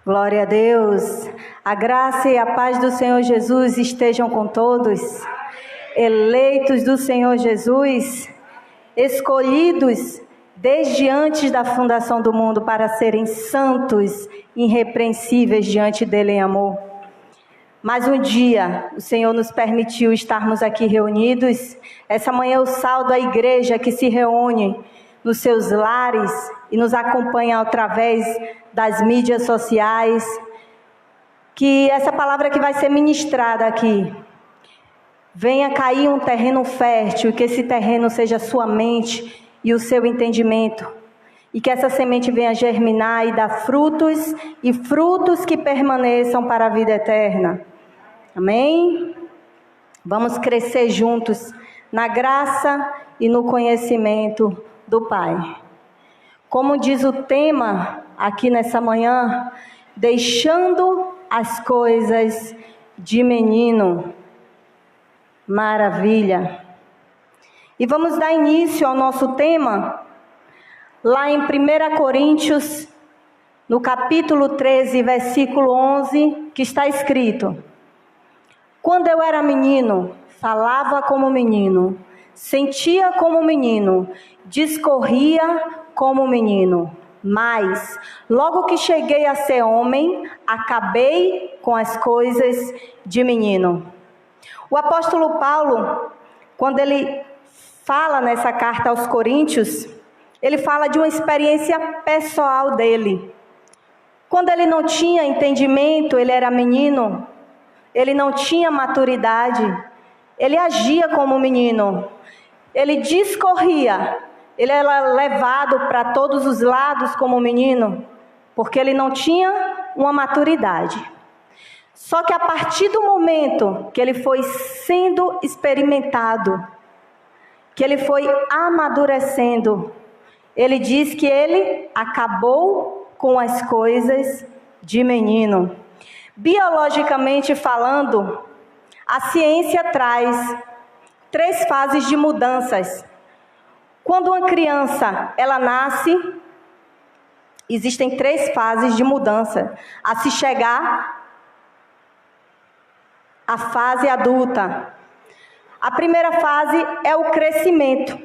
Glória a Deus. A graça e a paz do Senhor Jesus estejam com todos. Eleitos do Senhor Jesus, escolhidos desde antes da fundação do mundo para serem santos, irrepreensíveis diante dele em amor. Mas um dia o Senhor nos permitiu estarmos aqui reunidos. Essa manhã eu saldo a igreja que se reúne nos seus lares e nos acompanha através das mídias sociais. Que essa palavra que vai ser ministrada aqui venha cair um terreno fértil, que esse terreno seja a sua mente e o seu entendimento, e que essa semente venha germinar e dar frutos, e frutos que permaneçam para a vida eterna. Amém? Vamos crescer juntos na graça e no conhecimento do Pai. Como diz o tema aqui nessa manhã, deixando as coisas de menino. Maravilha! E vamos dar início ao nosso tema, lá em 1 Coríntios, no capítulo 13, versículo 11, que está escrito: quando eu era menino, falava como menino, sentia como menino, discorria como menino. Mas, logo que cheguei a ser homem, acabei com as coisas de menino. O apóstolo Paulo, quando ele fala nessa carta aos Coríntios, ele fala de uma experiência pessoal dele. Quando ele não tinha entendimento, ele era menino, ele não tinha maturidade, ele agia como menino, ele discorria, ele era levado para todos os lados como menino, porque ele não tinha uma maturidade. Só que a partir do momento que ele foi sendo experimentado, que ele foi amadurecendo, ele diz que ele acabou com as coisas de menino. Biologicamente falando, a ciência traz 3 fases de mudanças. Quando uma criança, ela nasce, existem 3 fases de mudança, a se chegar à fase adulta. A primeira fase é o crescimento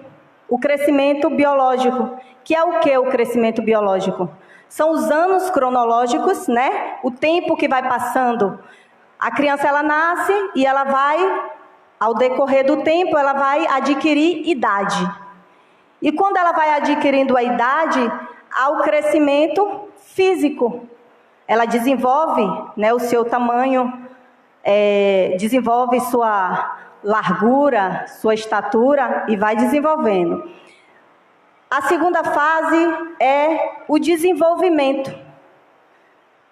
biológico. Que é o que o crescimento biológico? São os anos cronológicos, né? O tempo que vai passando. A criança, ela nasce e ela vai, ao decorrer do tempo, ela vai adquirir idade. E quando ela vai adquirindo a idade, há o crescimento físico. Ela desenvolve, né, o seu tamanho, desenvolve sua largura, sua estatura e vai desenvolvendo. A segunda fase é o desenvolvimento.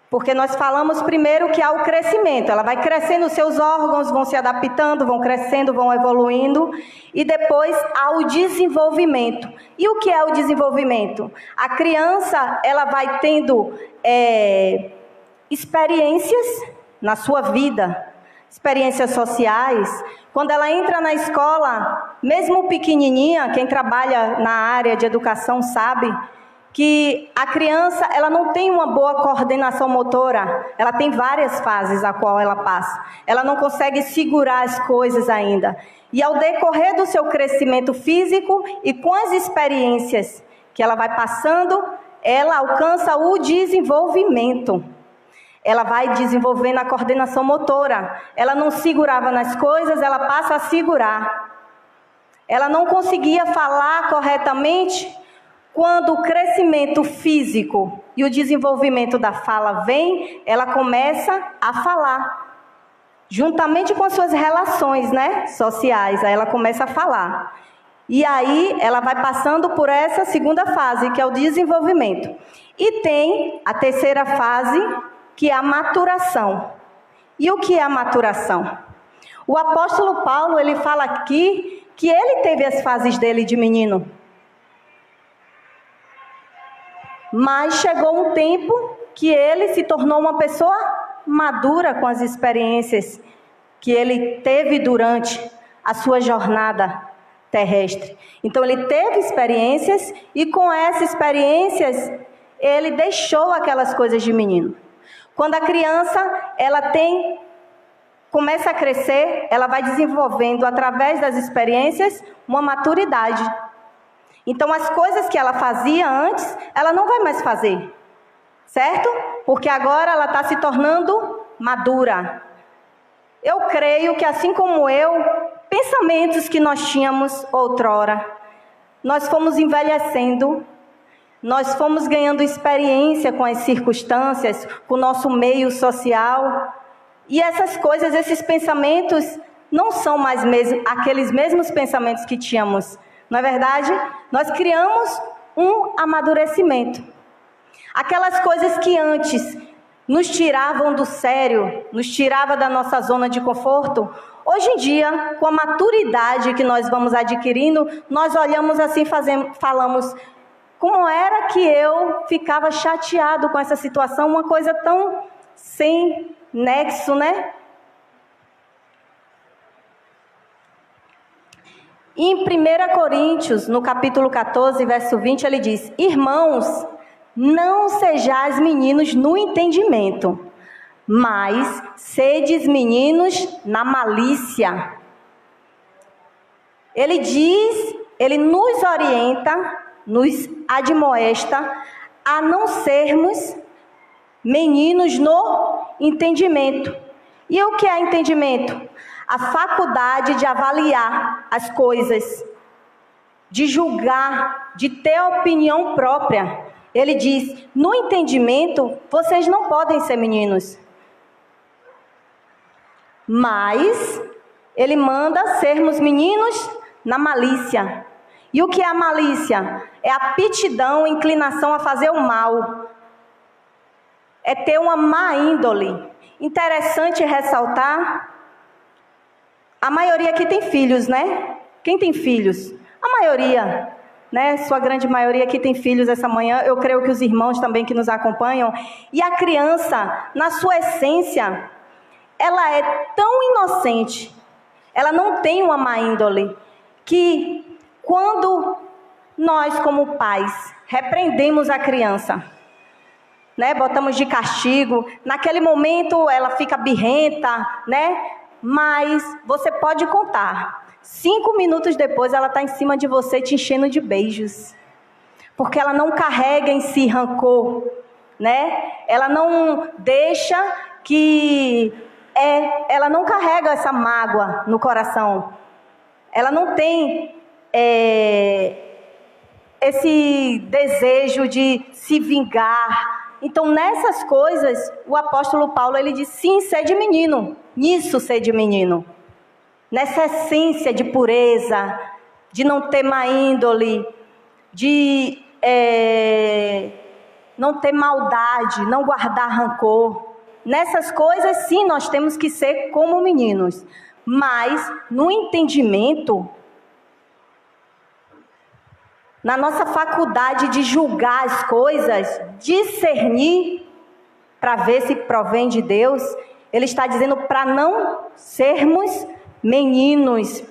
Porque nós falamos primeiro que há o crescimento, ela vai crescendo, os seus órgãos vão se adaptando, vão crescendo, vão evoluindo, e depois há o desenvolvimento. E o que é o desenvolvimento? A criança, ela vai tendo experiências na sua vida, experiências sociais. Quando ela entra na escola, mesmo pequenininha, quem trabalha na área de educação sabe que a criança, ela não tem uma boa coordenação motora, ela tem várias fases a qual ela passa, ela não consegue segurar as coisas ainda, e ao decorrer do seu crescimento físico e com as experiências que ela vai passando, ela alcança o desenvolvimento, ela vai desenvolvendo a coordenação motora, ela não segurava nas coisas, ela passa a segurar, ela não conseguia falar corretamente. Quando o crescimento físico e o desenvolvimento da fala vem, ela começa a falar. Juntamente com as suas relações, né, sociais, aí ela começa a falar. E aí ela vai passando por essa segunda fase, que é o desenvolvimento. E tem a terceira fase, que é a maturação. E o que é a maturação? O apóstolo Paulo, ele fala aqui que ele teve as fases dele de menino. Mas chegou um tempo que ele se tornou uma pessoa madura com as experiências que ele teve durante a sua jornada terrestre. Então ele teve experiências e com essas experiências ele deixou aquelas coisas de menino. Quando a criança, começa a crescer, ela vai desenvolvendo, através das experiências, uma maturidade. Então, as coisas que ela fazia antes, ela não vai mais fazer, certo? Porque agora ela está se tornando madura. Eu creio que, assim como eu, pensamentos que nós tínhamos outrora, nós fomos envelhecendo, nós fomos ganhando experiência com as circunstâncias, com o nosso meio social, e essas coisas, esses pensamentos, não são mais aqueles mesmos pensamentos que tínhamos, não é verdade? Nós criamos um amadurecimento. Aquelas coisas que antes nos tiravam do sério, nos tirava da nossa zona de conforto, hoje em dia, com a maturidade que nós vamos adquirindo, nós olhamos assim, falamos, como era que eu ficava chateado com essa situação, uma coisa tão sem nexo, né? E em 1 Coríntios, no capítulo 14, verso 20, ele diz: irmãos, não sejais meninos no entendimento, mas sedes meninos na malícia. Ele diz, ele nos orienta, nos admoesta a não sermos meninos no entendimento. E o que é entendimento? A faculdade de avaliar as coisas, de julgar, de ter opinião própria. Ele diz, no entendimento, vocês não podem ser meninos. Mas ele manda sermos meninos na malícia. E o que é a malícia? É a aptidão, inclinação a fazer o mal. É ter uma má índole. Interessante ressaltar, a maioria aqui tem filhos, né? Quem tem filhos? A maioria, né? Sua grande maioria aqui tem filhos essa manhã. Eu creio que os irmãos também que nos acompanham. E a criança, na sua essência, ela é tão inocente, ela não tem uma má índole, que quando nós, como pais, repreendemos a criança, né, botamos de castigo, naquele momento ela fica birrenta, né, mas você pode contar, 5 minutos depois ela está em cima de você te enchendo de beijos, porque ela não carrega em si rancor, né, ela não deixa que... ela não carrega essa mágoa no coração. Ela não tem esse desejo de se vingar. Então, nessas coisas, o apóstolo Paulo, ele diz, sim, sede menino. Nisso, sede menino. Nessa essência de pureza, de não ter má índole, de não ter maldade, não guardar rancor. Nessas coisas, sim, nós temos que ser como meninos. Mas, no entendimento, na nossa faculdade de julgar as coisas, discernir, para ver se provém de Deus, ele está dizendo para não sermos meninos.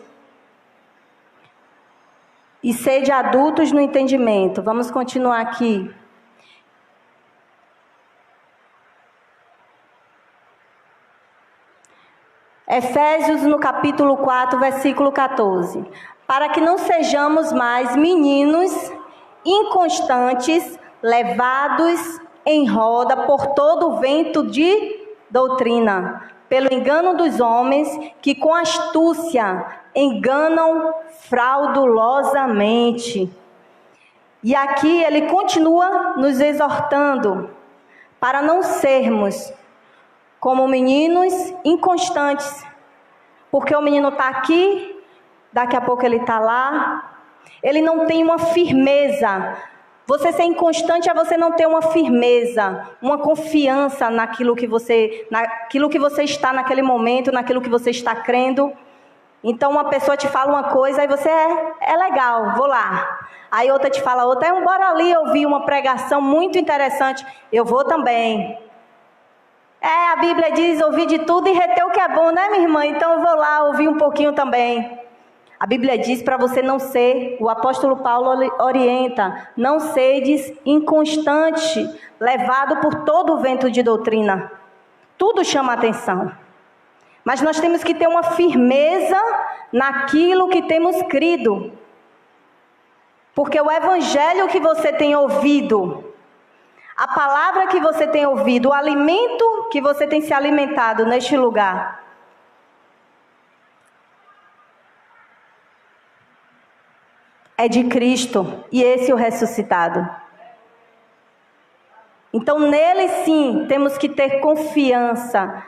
E sede adultos no entendimento. Vamos continuar aqui. Efésios, no capítulo 4, versículo 14. Para que não sejamos mais meninos inconstantes, levados em roda por todo o vento de doutrina, pelo engano dos homens que com astúcia enganam fraudulosamente. E aqui ele continua nos exortando para não sermos como meninos inconstantes, porque o menino está aqui, daqui a pouco ele está lá, ele não tem uma firmeza. Você ser inconstante é você não ter uma firmeza, uma confiança naquilo que você está naquele momento, naquilo que você está crendo. Então uma pessoa te fala uma coisa, aí você é legal, vou lá. Aí outra te fala outra, bora ali ouvir uma pregação muito interessante, eu vou também. A Bíblia diz ouvir de tudo e reter o que é bom, né, minha irmã? Então eu vou lá ouvir um pouquinho também. A Bíblia diz para você não ser, o apóstolo Paulo orienta, não sedes inconstante, levado por todo o vento de doutrina. Tudo chama atenção. Mas nós temos que ter uma firmeza naquilo que temos crido. Porque o evangelho que você tem ouvido, a palavra que você tem ouvido, o alimento que você tem se alimentado neste lugar, é de Cristo, e esse é o ressuscitado. Então nele sim temos que ter confiança,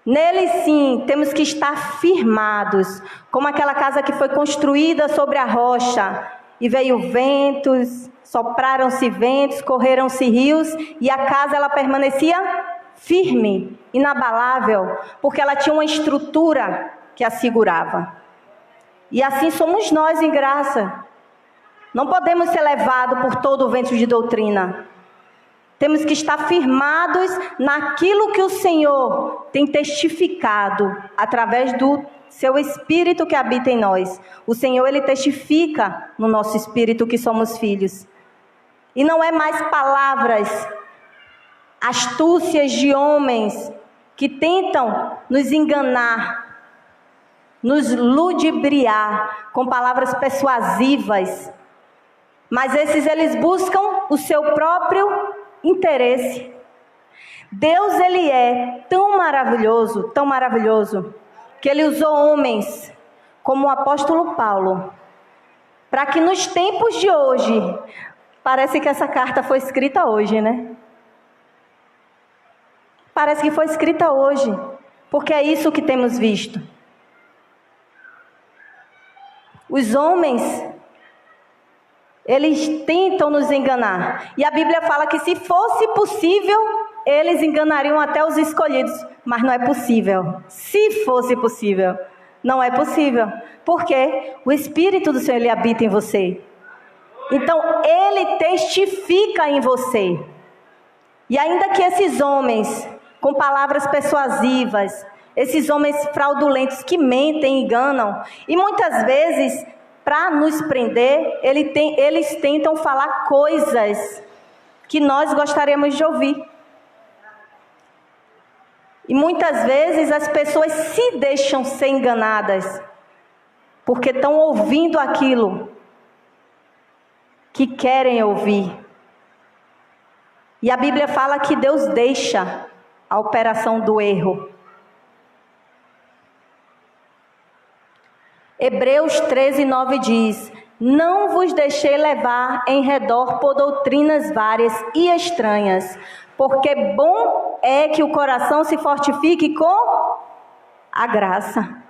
nele sim temos que estar firmados, como aquela casa que foi construída sobre a rocha, e veio ventos, sopraram-se ventos, correram-se rios, e a casa ela permanecia firme, inabalável, porque ela tinha uma estrutura que a segurava. E assim somos nós em graça. Não podemos ser levados por todo o vento de doutrina. Temos que estar firmados naquilo que o Senhor tem testificado através do seu Espírito que habita em nós. O Senhor, Ele testifica no nosso espírito que somos filhos. E não é mais palavras, astúcias de homens que tentam nos enganar, nos ludibriar com palavras persuasivas. Mas eles buscam o seu próprio interesse. Deus, Ele é tão maravilhoso, que Ele usou homens, como o apóstolo Paulo, para que nos tempos de hoje, parece que essa carta foi escrita hoje, né? Parece que foi escrita hoje, porque é isso que temos visto. Os homens, eles tentam nos enganar. E a Bíblia fala que se fosse possível, eles enganariam até os escolhidos. Mas não é possível. Se fosse possível, não é possível. Porque o Espírito do Senhor, Ele habita em você. Então, Ele testifica em você. E ainda que esses homens, com palavras persuasivas, esses homens fraudulentos que mentem, enganam, e muitas vezes, para nos prender, eles tentam falar coisas que nós gostaríamos de ouvir. E muitas vezes as pessoas se deixam ser enganadas, porque estão ouvindo aquilo que querem ouvir. E a Bíblia fala que Deus deixa a operação do erro. Hebreus 13:9 diz: não vos deixei levar em redor por doutrinas várias e estranhas, porque bom é que o coração se fortifique com a graça.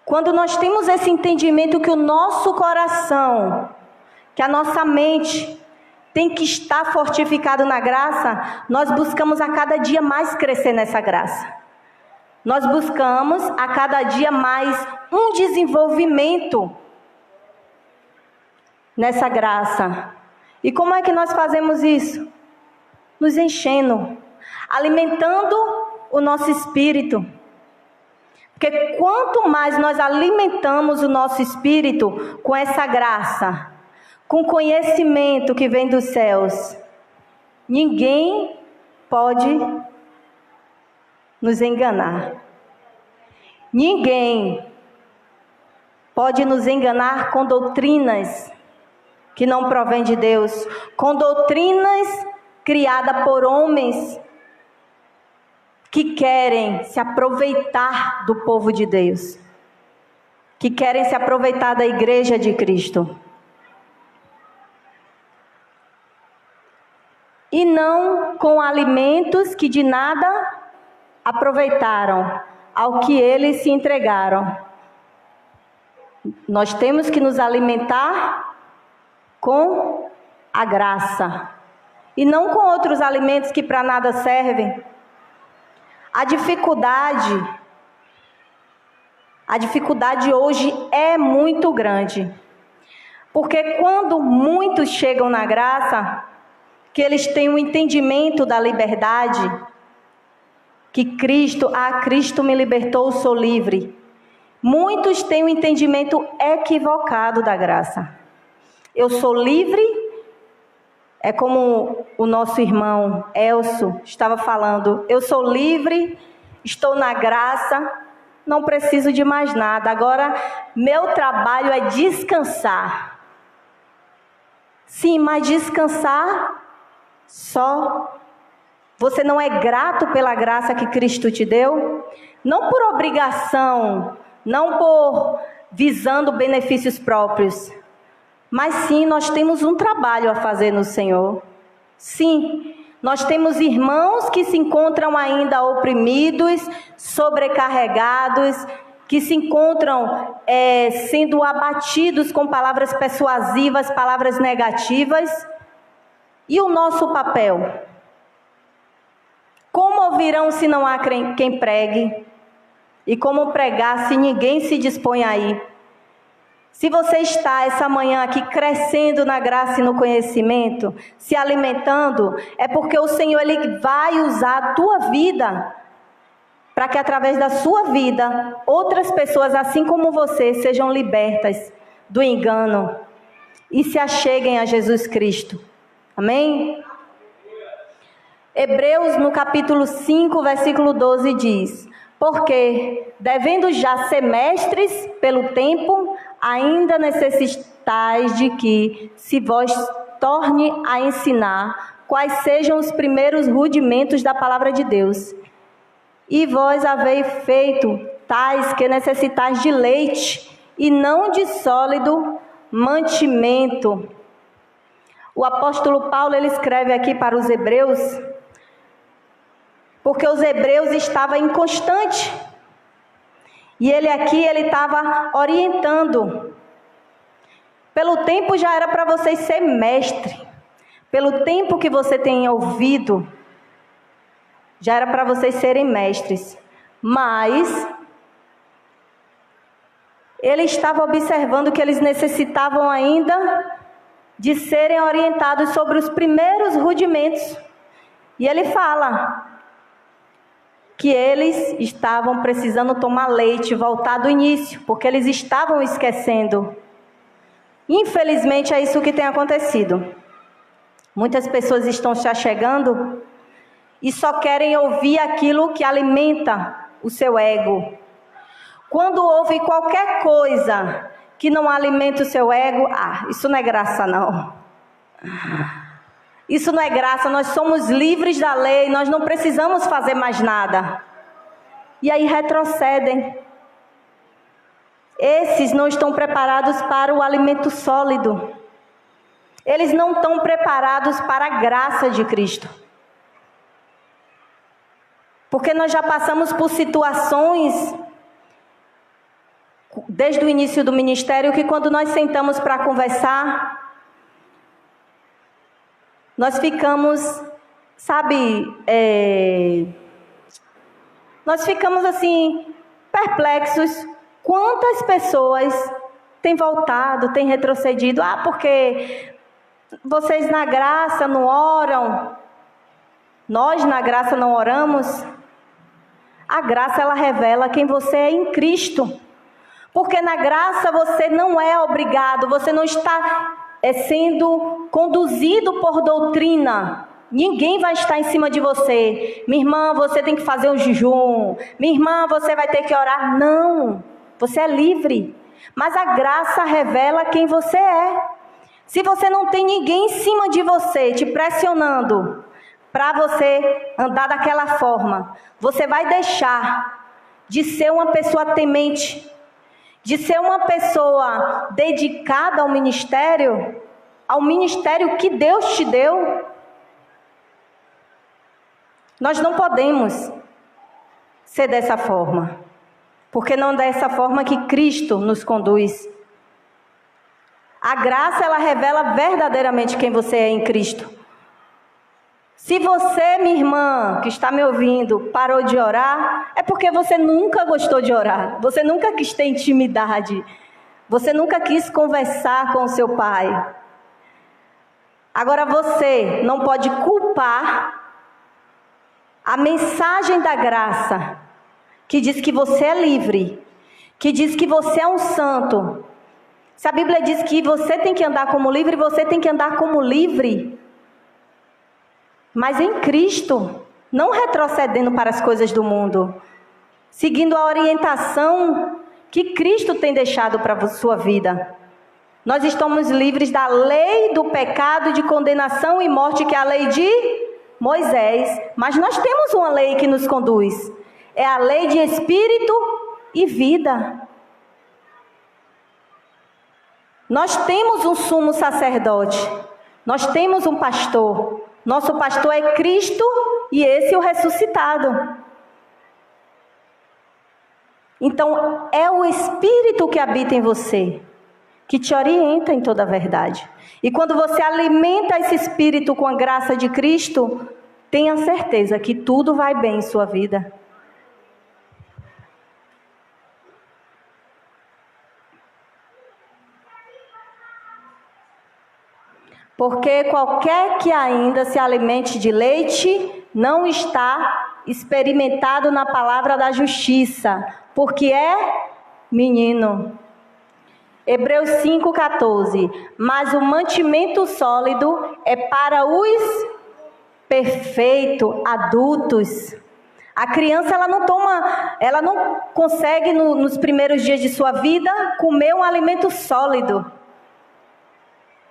Quando nós temos esse entendimento que o nosso coração, que a nossa mente tem que estar fortificado na graça, nós buscamos a cada dia mais crescer nessa graça. Nós buscamos a cada dia mais um desenvolvimento nessa graça. E como é que nós fazemos isso? Nos enchendo, alimentando o nosso espírito. Porque quanto mais nós alimentamos o nosso espírito com essa graça, com conhecimento que vem dos céus, ninguém pode nos enganar. Ninguém pode nos enganar com doutrinas que não provém de Deus, com doutrinas criadas por homens que querem se aproveitar do povo de Deus, que querem se aproveitar da igreja de Cristo. E não com alimentos que de nada aproveitaram ao que eles se entregaram. Nós temos que nos alimentar com a graça e não com outros alimentos que para nada servem. A dificuldade hoje é muito grande, porque quando muitos chegam na graça, que eles têm um entendimento da liberdade, que Cristo me libertou, sou livre. Muitos têm um entendimento equivocado da graça. Eu sou livre, É como o nosso irmão Elcio estava falando, eu sou livre, estou na graça, não preciso de mais nada. Agora, meu trabalho é descansar. Sim, mas descansar só. Você não é grato pela graça que Cristo te deu? Não por obrigação, não por visando benefícios próprios. Mas sim, nós temos um trabalho a fazer no Senhor. Sim, nós temos irmãos que se encontram ainda oprimidos, sobrecarregados, que se encontram sendo abatidos com palavras persuasivas, palavras negativas. E o nosso papel? Como ouvirão se não há quem pregue? E como pregar se ninguém se dispõe a ir? Se você está essa manhã aqui crescendo na graça e no conhecimento, se alimentando, é porque o Senhor Ele vai usar a tua vida para que através da sua vida, outras pessoas assim como você sejam libertas do engano e se acheguem a Jesus Cristo. Amém? Hebreus no capítulo 5, versículo 12 diz: porque, devendo já ser mestres pelo tempo, ainda necessitais de que se vos torne a ensinar quais sejam os primeiros rudimentos da palavra de Deus. E vós haveis feito tais que necessitais de leite, e não de sólido mantimento. O apóstolo Paulo, ele escreve aqui para os hebreus, porque os hebreus estavam inconstantes. E ele estava orientando. Pelo tempo já era para vocês ser mestre. Pelo tempo que você tem ouvido, já era para vocês serem mestres. Mas ele estava observando que eles necessitavam ainda de serem orientados sobre os primeiros rudimentos. E ele fala que eles estavam precisando tomar leite, voltar do início, porque eles estavam esquecendo. Infelizmente é isso que tem acontecido. Muitas pessoas estão se achegando e só querem ouvir aquilo que alimenta o seu ego. Quando ouve qualquer coisa que não alimenta o seu ego, isso não é graça não. Isso não é graça, nós somos livres da lei, nós não precisamos fazer mais nada. E aí retrocedem. Esses não estão preparados para o alimento sólido. Eles não estão preparados para a graça de Cristo. Porque nós já passamos por situações, desde o início do ministério, que quando nós sentamos para conversar, nós ficamos, nós ficamos assim, perplexos. Quantas pessoas têm voltado, têm retrocedido? Porque vocês na graça não oram, nós na graça não oramos. A graça, ela revela quem você é em Cristo. Porque na graça você não é obrigado, você não está sendo conduzido por doutrina. Ninguém vai estar em cima de você. Minha irmã, você tem que fazer um jejum. Minha irmã, você vai ter que orar. Não, você é livre. Mas a graça revela quem você é. Se você não tem ninguém em cima de você te pressionando para você andar daquela forma, você vai deixar de ser uma pessoa temente, de ser uma pessoa dedicada ao ministério que Deus te deu. Nós não podemos ser dessa forma, porque não é dessa forma que Cristo nos conduz. A graça, ela revela verdadeiramente quem você é em Cristo. Se você, minha irmã, que está me ouvindo, parou de orar, é porque você nunca gostou de orar. Você nunca quis ter intimidade. Você nunca quis conversar com o seu pai. Agora você não pode culpar a mensagem da graça, que diz que você é livre, que diz que você é um santo. Se a Bíblia diz que você tem que andar como livre, você tem que andar como livre. mas em Cristo, não retrocedendo para as coisas do mundo, seguindo a orientação que Cristo tem deixado para a sua vida. Nós estamos livres da lei do pecado, de condenação e morte, que é a lei de Moisés, mas nós temos uma lei que nos conduz, é a lei de espírito e vida. Nós temos um sumo sacerdote, nós temos um pastor, nosso pastor é Cristo e esse é o ressuscitado. Então é o Espírito que habita em você, que te orienta em toda a verdade. E quando você alimenta esse Espírito com a graça de Cristo, tenha certeza que tudo vai bem em sua vida. Porque qualquer que ainda se alimente de leite não está experimentado na palavra da justiça, porque é menino. Hebreus 5,14. Mas o mantimento sólido é para os perfeitos, adultos. A criança ela não consegue nos primeiros dias de sua vida comer um alimento sólido.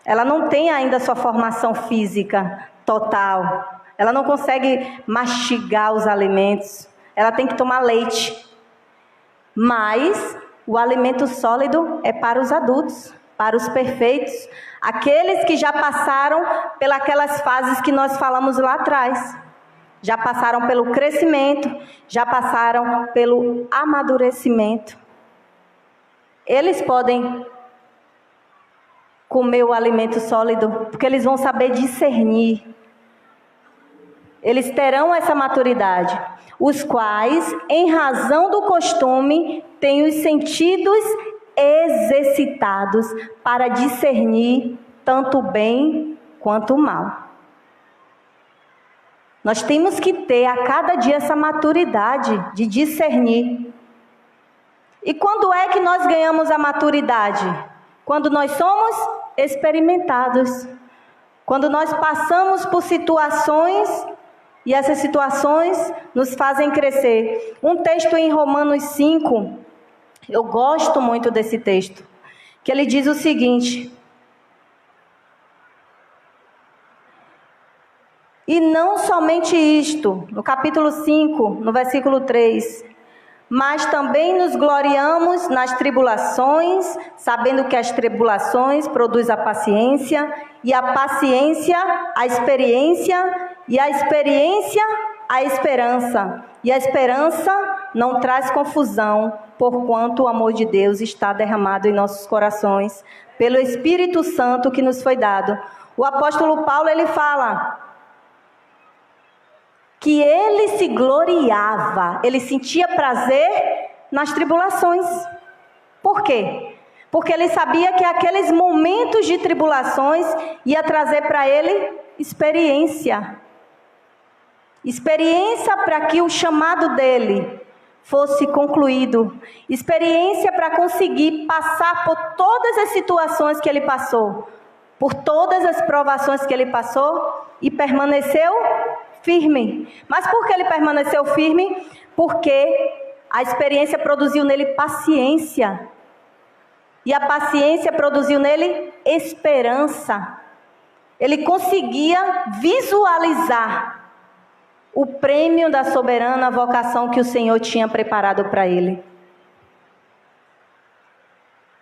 Ela não tem ainda sua formação física total. Ela não consegue mastigar os alimentos. Ela tem que tomar leite. Mas o alimento sólido é para os adultos, para os perfeitos. Aqueles que já passaram pelas fases que nós falamos lá atrás. Já passaram pelo crescimento, já passaram pelo amadurecimento. Eles podem comer o alimento sólido, porque eles vão saber discernir. Eles terão essa maturidade, os quais, em razão do costume, têm os sentidos exercitados para discernir tanto o bem quanto o mal. Nós temos que ter a cada dia essa maturidade de discernir. E quando é que nós ganhamos a maturidade? Quando nós somos experimentados. Quando nós passamos por situações e essas situações nos fazem crescer. Um texto em Romanos 5, eu gosto muito desse texto, que ele diz o seguinte: e não somente isto, no capítulo 5, no versículo 3, mas também nos gloriamos nas tribulações, sabendo que as tribulações produzem a paciência, e a paciência a experiência, e a experiência a esperança. E a esperança não traz confusão, porquanto o amor de Deus está derramado em nossos corações, pelo Espírito Santo que nos foi dado. O apóstolo Paulo, ele fala que ele se gloriava, ele sentia prazer nas tribulações. Por quê? Porque ele sabia que aqueles momentos de tribulações ia trazer para ele experiência. Experiência para que o chamado dele fosse concluído. Experiência para conseguir passar por todas as situações que ele passou, por todas as provações que ele passou, e permaneceu firme. Mas por que ele permaneceu firme? Porque a experiência produziu nele paciência. E a paciência produziu nele esperança. Ele conseguia visualizar o prêmio da soberana vocação que o Senhor tinha preparado para ele.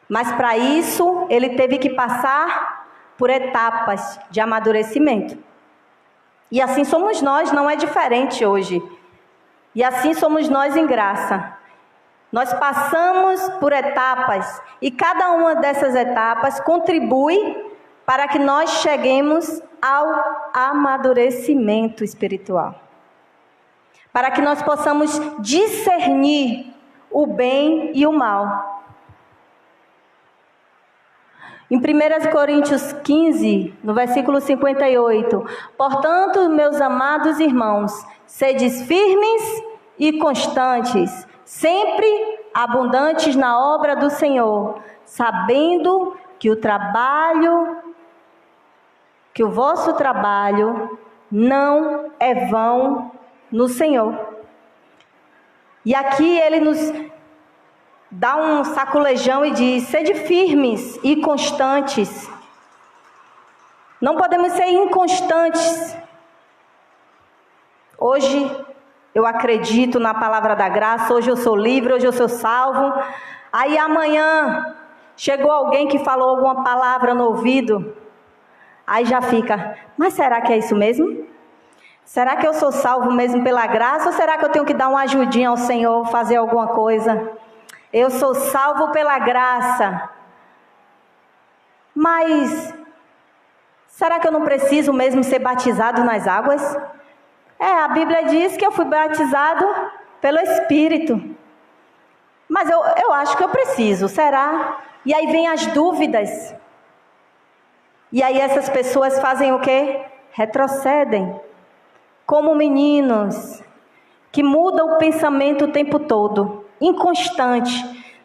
Mas para isso, ele teve que passar por etapas de amadurecimento. E assim somos nós, não é diferente hoje. E assim somos nós em graça. Nós passamos por etapas, e cada uma dessas etapas contribui para que nós cheguemos ao amadurecimento espiritual. Para que nós possamos discernir o bem e o mal. Em 1 Coríntios 15, no versículo 58, portanto, meus amados irmãos, sedes firmes e constantes, sempre abundantes na obra do Senhor, sabendo que o vosso trabalho não é vão no Senhor. E aqui ele nos dá um saculejão e diz: sede firmes e constantes. Não podemos ser inconstantes. Hoje eu acredito na palavra da graça, hoje eu sou livre, hoje eu sou salvo. Aí amanhã chegou alguém que falou alguma palavra no ouvido, aí já fica: mas será que é isso mesmo? Será que eu sou salvo mesmo pela graça, ou será que eu tenho que dar uma ajudinha ao Senhor, fazer alguma coisa? Eu sou salvo pela graça, mas será que eu não preciso mesmo ser batizado nas águas? A Bíblia diz que eu fui batizado pelo Espírito, mas eu acho que eu preciso, será? E aí vem as dúvidas, e aí essas pessoas fazem o quê? Retrocedem, como meninos que mudam o pensamento o tempo todo, inconstante,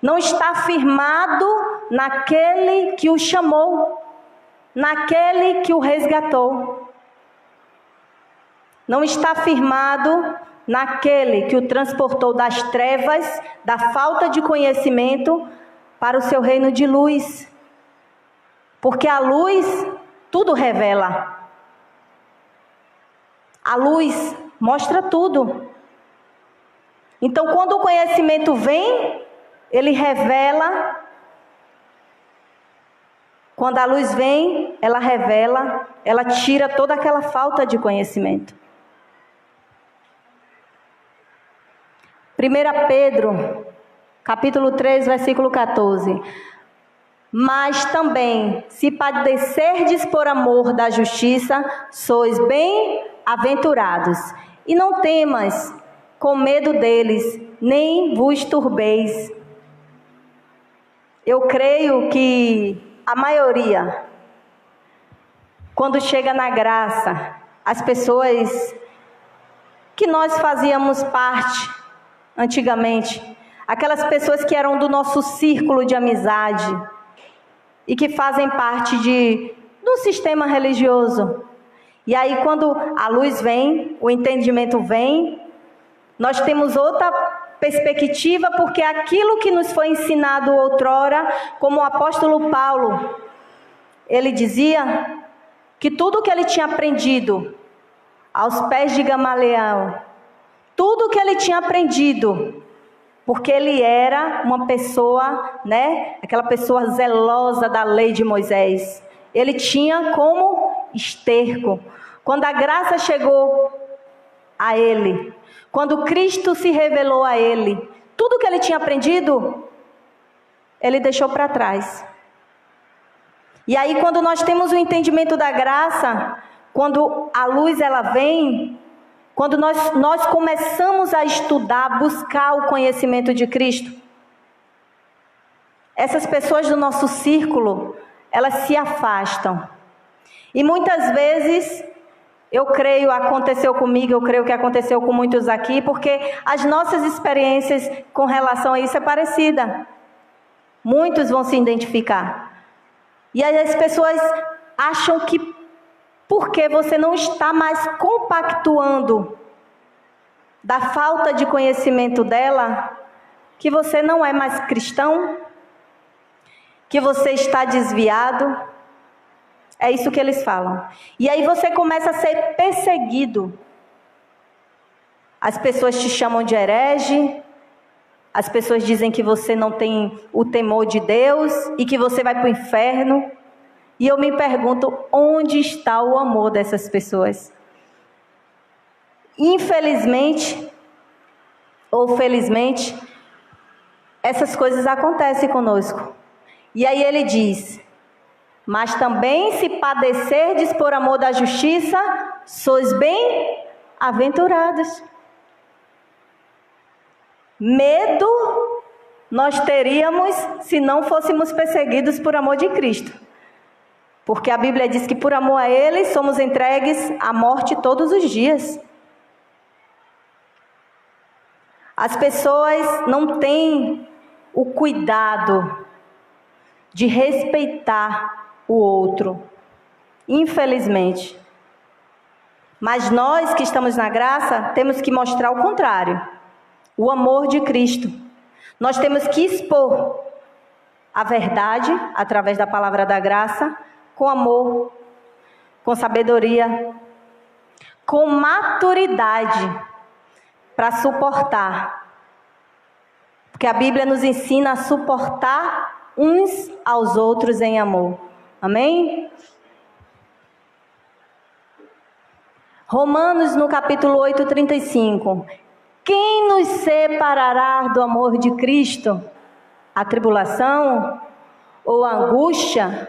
não está firmado naquele que o chamou, naquele que o resgatou. Não está firmado naquele que o transportou das trevas, da falta de conhecimento, para o seu reino de luz. Porque a luz tudo revela. A luz mostra tudo. Então, quando o conhecimento vem, ele revela. Quando a luz vem, ela revela, ela tira toda aquela falta de conhecimento. 1 Pedro, capítulo 3, versículo 14. Mas também, se padecerdes por amor da justiça, sois bem-aventurados. E não temas com medo deles, nem vos turbeis. Eu creio que a maioria, quando chega na graça, as pessoas que nós fazíamos parte antigamente, aquelas pessoas que eram do nosso círculo de amizade e que fazem parte do sistema religioso. E aí quando a luz vem, o entendimento vem, nós temos outra perspectiva, porque aquilo que nos foi ensinado outrora, como o apóstolo Paulo, ele dizia que tudo que ele tinha aprendido aos pés de Gamaliel, tudo que ele tinha aprendido, porque ele era uma pessoa, aquela pessoa zelosa da lei de Moisés, ele tinha como esterco. Quando a graça chegou a ele, quando Cristo se revelou a ele, tudo que ele tinha aprendido, ele deixou para trás. E aí quando nós temos o entendimento da graça, quando a luz ela vem, quando nós começamos a estudar, buscar o conhecimento de Cristo, essas pessoas do nosso círculo, elas se afastam. E muitas vezes, eu creio, aconteceu comigo, eu creio que aconteceu com muitos aqui, porque as nossas experiências com relação a isso é parecida. Muitos vão se identificar. E aí as pessoas acham que porque você não está mais compactuando da falta de conhecimento dela, que você não é mais cristão, que você está desviado. É isso que eles falam. E aí você começa a ser perseguido. As pessoas te chamam de herege, as pessoas dizem que você não tem o temor de Deus e que você vai para o inferno. E eu me pergunto, onde está o amor dessas pessoas? Infelizmente, ou felizmente, essas coisas acontecem conosco. E aí ele diz: mas também se padecerdes por amor da justiça, sois bem-aventurados. Medo nós teríamos se não fôssemos perseguidos por amor de Cristo. Porque a Bíblia diz que por amor a Ele somos entregues à morte todos os dias. As pessoas não têm o cuidado de respeitar o outro, infelizmente. Mas nós que estamos na graça, temos que mostrar o contrário. O amor de Cristo. Nós temos que expor a verdade, através da palavra da graça, com amor, com sabedoria, com maturidade, para suportar. Porque a Bíblia nos ensina a suportar uns aos outros em amor. Amém? Romanos, no capítulo 8, 35. Quem nos separará do amor de Cristo? A tribulação? Ou a angústia?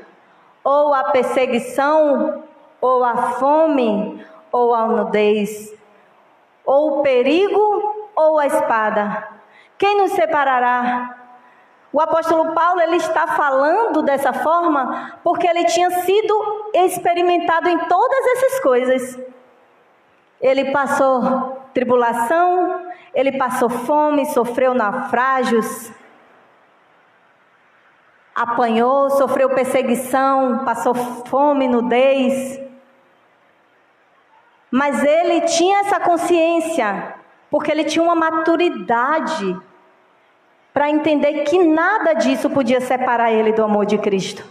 Ou a perseguição? Ou a fome? Ou a nudez? Ou o perigo? Ou a espada? Quem nos separará? O apóstolo Paulo, ele está falando dessa forma porque ele tinha sido experimentado em todas essas coisas. Ele passou tribulação, ele passou fome, sofreu naufrágios, apanhou, sofreu perseguição, passou fome, nudez. Mas ele tinha essa consciência, porque ele tinha uma maturidade para entender que nada disso podia separar ele do amor de Cristo.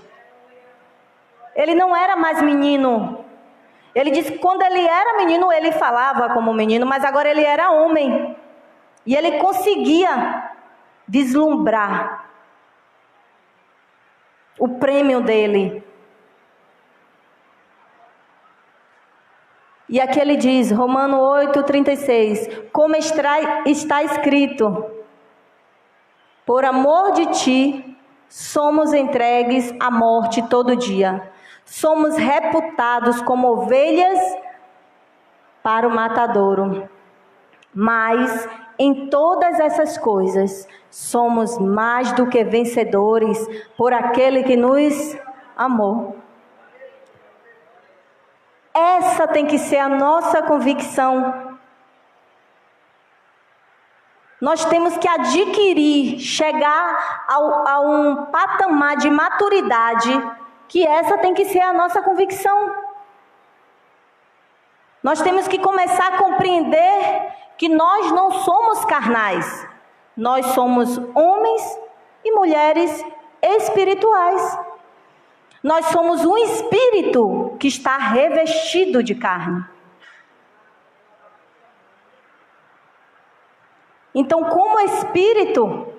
Ele não era mais menino. Ele disse que quando ele era menino, ele falava como menino, mas agora ele era homem. E ele conseguia vislumbrar o prêmio dele. E aqui ele diz, Romanos 8, 36, como está escrito, por amor de ti, somos entregues à morte todo dia. Somos reputados como ovelhas para o matadouro. Mas em todas essas coisas, somos mais do que vencedores por aquele que nos amou. Essa tem que ser a nossa convicção. Nós temos que adquirir, chegar a um patamar de maturidade, que essa tem que ser a nossa convicção. Nós temos que começar a compreender que nós não somos carnais. Nós somos homens e mulheres espirituais. Nós somos um espírito que está revestido de carne. Então, como espírito,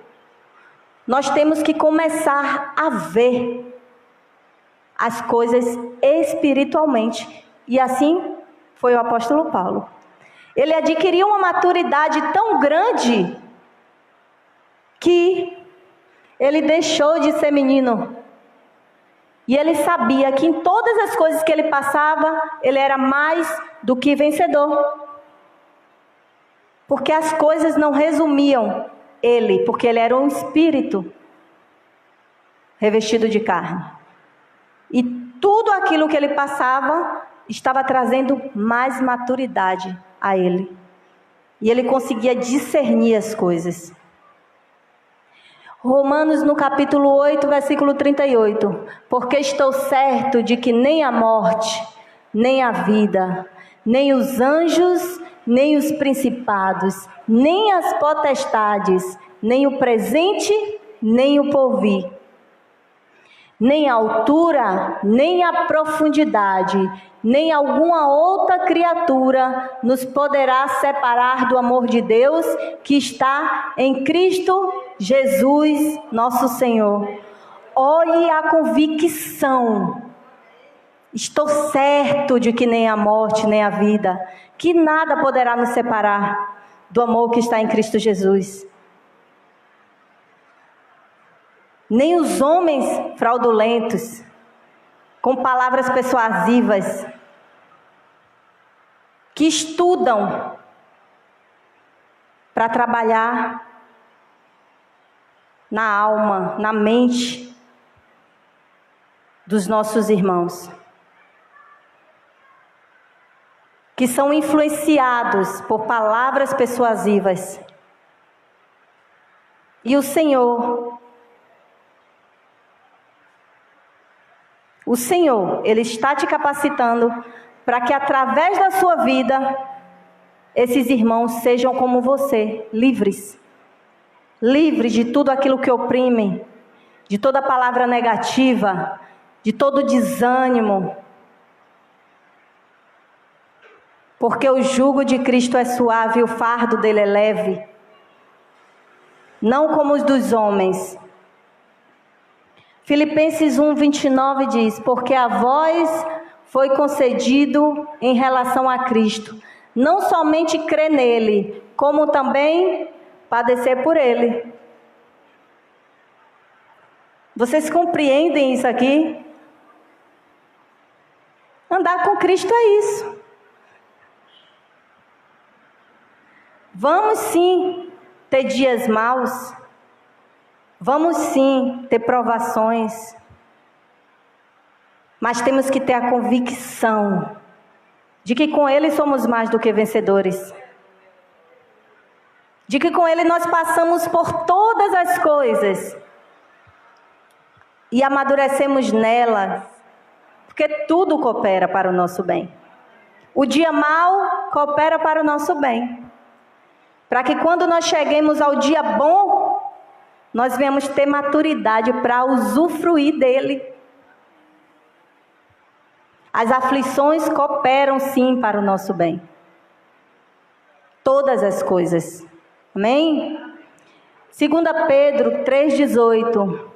nós temos que começar a ver as coisas espiritualmente. E assim foi o apóstolo Paulo. Ele adquiriu uma maturidade tão grande que ele deixou de ser menino. E ele sabia que em todas as coisas que ele passava, ele era mais do que vencedor. Porque as coisas não resumiam ele, porque ele era um espírito revestido de carne. E tudo aquilo que ele passava estava trazendo mais maturidade a ele. E ele conseguia discernir as coisas. Romanos no capítulo 8, versículo 38. Porque estou certo de que nem a morte, nem a vida, nem os anjos, nem os principados, nem as potestades, nem o presente, nem o porvir, nem a altura, nem a profundidade, nem alguma outra criatura nos poderá separar do amor de Deus que está em Cristo Jesus, nosso Senhor. Olhe a convicção. Estou certo de que nem a morte, nem a vida, que nada poderá nos separar do amor que está em Cristo Jesus. Nem os homens fraudulentos, com palavras persuasivas, que estudam para trabalhar na alma, na mente dos nossos irmãos, que são influenciados por palavras persuasivas. E o Senhor, Ele está te capacitando para que através da sua vida, esses irmãos sejam como você, livres. Livres de tudo aquilo que oprime, de toda palavra negativa, de todo desânimo. Porque o jugo de Cristo é suave e o fardo dele é leve. Não como os dos homens. Filipenses 1:29 diz: porque a vós foi concedido em relação a Cristo, não somente crer nele, como também padecer por ele. Vocês compreendem isso aqui? Andar com Cristo é isso. Vamos sim ter dias maus. Vamos sim ter provações. Mas temos que ter a convicção de que com Ele somos mais do que vencedores. De que com Ele nós passamos por todas as coisas. E amadurecemos nela. Porque tudo coopera para o nosso bem. O dia mau coopera para o nosso bem. Para que quando nós cheguemos ao dia bom, nós venhamos ter maturidade para usufruir dele. As aflições cooperam sim para o nosso bem. Todas as coisas. Amém? 2 Pedro 3,18.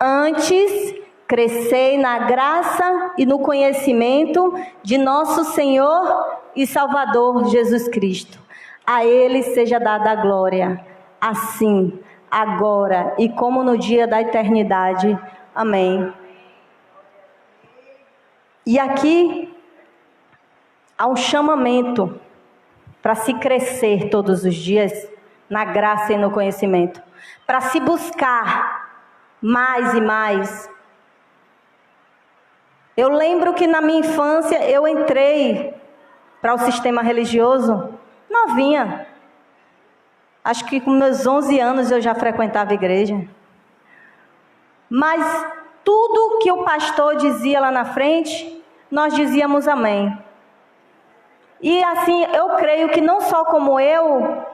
Antes, crescei na graça e no conhecimento de nosso Senhor e Salvador Jesus Cristo. A Ele seja dada a glória, assim, agora e como no dia da eternidade. Amém. E aqui há um chamamento para se crescer todos os dias na graça e no conhecimento, para se buscar mais e mais. Eu lembro que na minha infância eu entrei para o sistema religioso novinha. Acho que com meus 11 anos eu já frequentava a igreja. Mas tudo que o pastor dizia lá na frente, nós dizíamos amém. E assim, eu creio que não só como eu,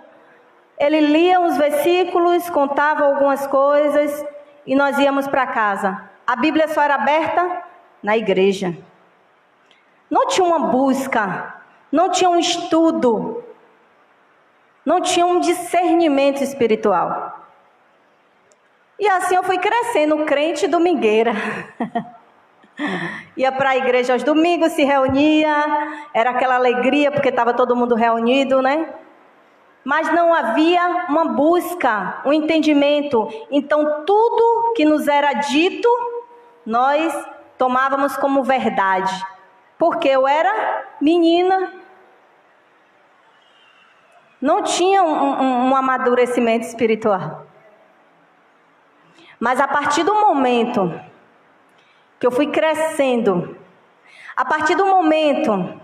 ele lia os versículos, contava algumas coisas e nós íamos para casa. A Bíblia só era aberta na igreja. Não tinha uma busca, não tinha um estudo, não tinha um discernimento espiritual. E assim eu fui crescendo, crente domingueira. Ia para a igreja aos domingos, se reunia, era aquela alegria porque estava todo mundo reunido, né? Mas não havia uma busca, um entendimento. Então tudo que nos era dito, nós tomávamos como verdade. Porque eu era menina. Não tinha um amadurecimento espiritual. Mas a partir do momento que eu fui crescendo, a partir do momento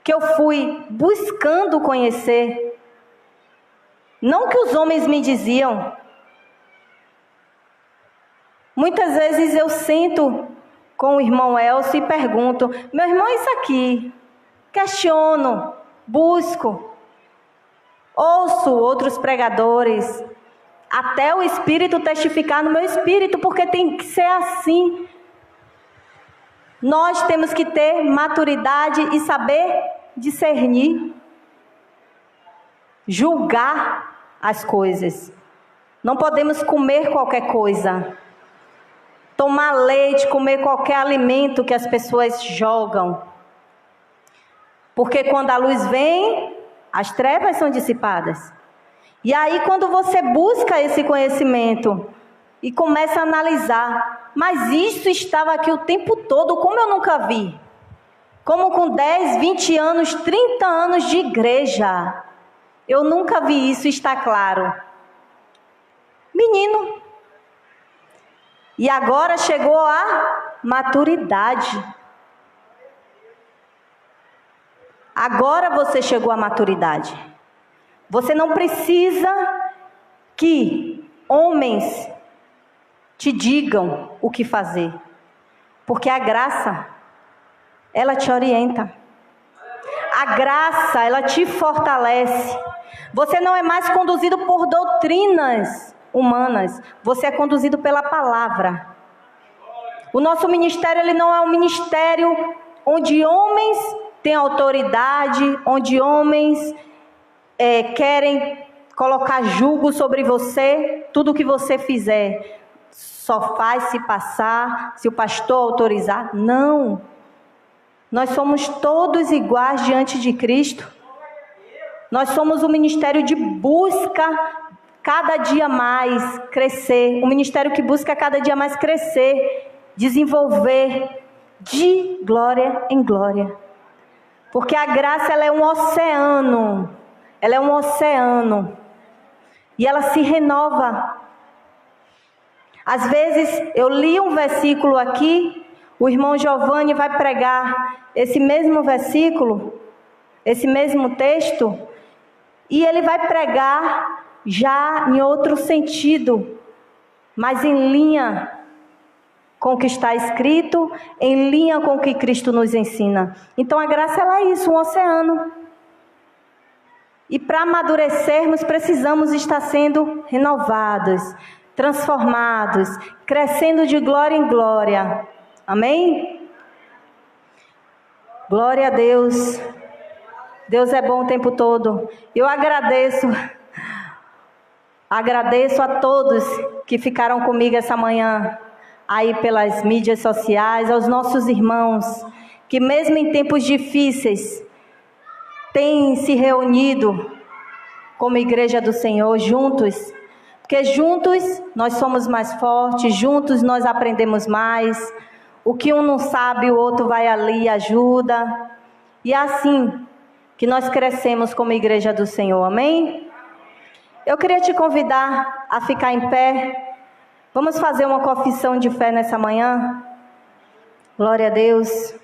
que eu fui buscando conhecer, não que os homens me diziam, muitas vezes eu sento com o irmão Elcio e pergunto: meu irmão, isso aqui? Questiono, busco. Ouço outros pregadores, até o Espírito testificar no meu espírito, porque tem que ser assim. Nós temos que ter maturidade e saber discernir, julgar as coisas. Não podemos comer qualquer coisa, tomar leite, comer qualquer alimento que as pessoas jogam. Porque quando a luz vem, as trevas são dissipadas. E aí quando você busca esse conhecimento e começa a analisar, mas isso estava aqui o tempo todo, como eu nunca vi? Como com 10, 20 anos, 30 anos de igreja, eu nunca vi isso, está claro. Menino. E agora chegou a maturidade. Agora você chegou à maturidade. Você não precisa que homens te digam o que fazer. Porque a graça ela te orienta. A graça, ela te fortalece. Você não é mais conduzido por doutrinas humanas, você é conduzido pela palavra. O nosso ministério, ele não é um ministério onde homens têm autoridade, onde homens querem colocar julgo sobre você. Tudo que você fizer só faz se passar, se o pastor autorizar. Não. Nós somos todos iguais diante de Cristo. Nós somos um ministério de busca cada dia mais crescer. Um ministério que busca cada dia mais crescer, desenvolver de glória em glória. Porque a graça, ela é um oceano. Ela é um oceano. E ela se renova. Às vezes eu li um versículo aqui, o irmão Giovanni vai pregar esse mesmo versículo, esse mesmo texto, e ele vai pregar já em outro sentido, mas em linha com o que está escrito, em linha com o que Cristo nos ensina. Então a graça, ela é isso, um oceano. E para amadurecermos, precisamos estar sendo renovados, transformados, crescendo de glória em glória. Amém? Glória a Deus. Deus é bom o tempo todo. Eu agradeço a todos que ficaram comigo essa manhã, aí pelas mídias sociais, aos nossos irmãos, que mesmo em tempos difíceis, têm se reunido como igreja do Senhor, juntos, porque juntos nós somos mais fortes, juntos nós aprendemos mais. O que um não sabe, o outro vai ali e ajuda. E é assim que nós crescemos como igreja do Senhor, amém? Eu queria te convidar a ficar em pé. Vamos fazer uma confissão de fé nessa manhã? Glória a Deus.